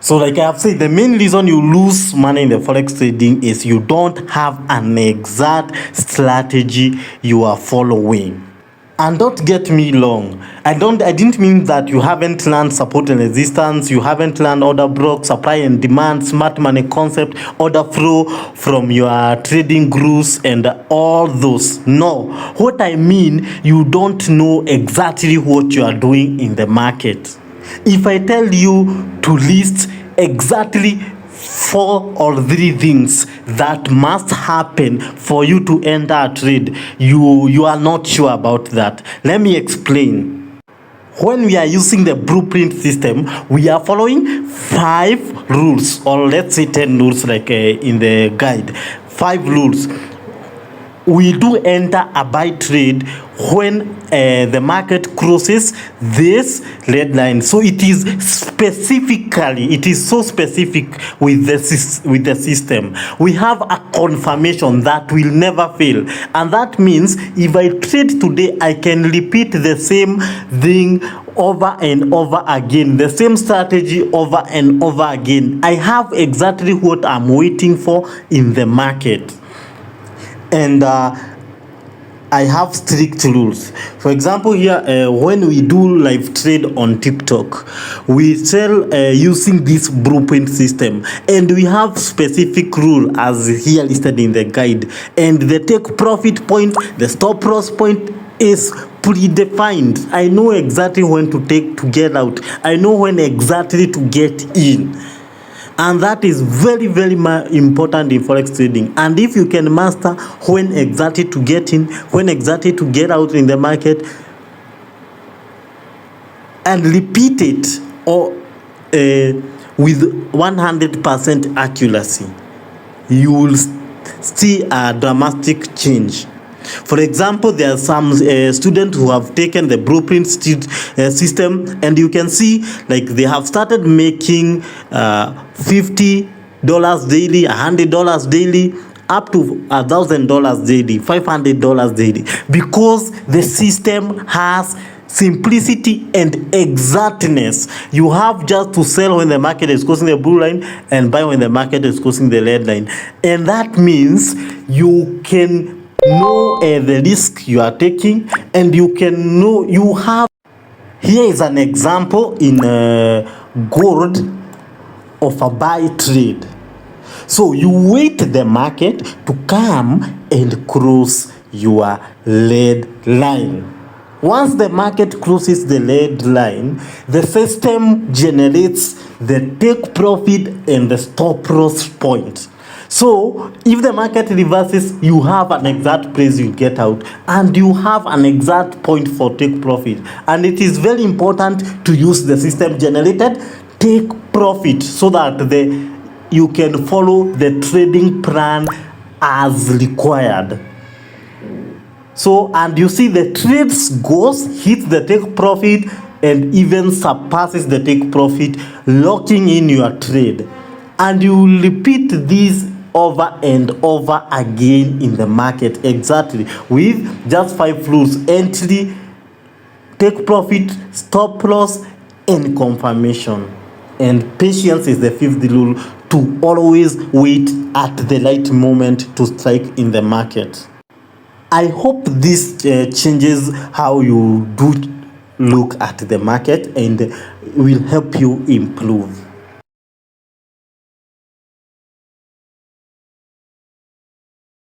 So like I have said, the main reason you lose money in the forex trading is you don't have an exact strategy you are following. And don't get me wrong, I didn't mean that you haven't learned support and resistance, you haven't learned order block, supply and demand, smart money concept, order flow from your trading groups and all those. No, what I mean, you don't know exactly what you are doing in the market. If I tell you to list exactly 4 or 3 things that must happen for you to enter a trade, you are not sure about that. Let me explain. When we are using the blueprint system, we are following 5 rules, or let's say 10 rules, like in the guide. 5 rules. We do enter a buy trade when the market crosses this red line. So it is so specific with the system. We have a confirmation that will never fail, and that means if I trade today, I can repeat the same thing over and over again, the same strategy over and over again. I have exactly what I'm waiting for in the market. And I have strict rules. For example, here when we do live trade on TikTok, we sell using this blueprint system, and we have specific rule as here listed in the guide. And the take profit point, the stop loss point is predefined. I know exactly when to get out. I know when exactly to get in. And that is very, very important in forex trading. And if you can master when exactly to get in, when exactly to get out in the market, and repeat it or with 100% accuracy, you will see a dramatic change. For example, there are some students who have taken the blueprint system, and you can see like they have started making $50 daily, $100 daily, up to $1,000 daily, $500 daily, because the system has simplicity and exactness. You have just to sell when the market is crossing the blue line and buy when the market is crossing the red line, and that means you can know the risk you are taking, and you can know you have. Here is an example in gold of a buy trade. So you wait the market to come and cross your red line. Once the market crosses the red line, the system generates the take profit and the stop loss point. So if the market reverses, you have an exact price you get out, and you have an exact point for take profit. And it is very important to use the system generated take profit so that you can follow the trading plan as required. So, and you see the trades hits the take profit and even surpasses the take profit, locking in your trade. And you will repeat this over and over again in the market, exactly with just 5 rules: entry, take profit, stop loss, and confirmation. And patience is the 5th rule, to always wait at the right moment to strike in the market. I hope this changes how you do look at the market and will help you improve.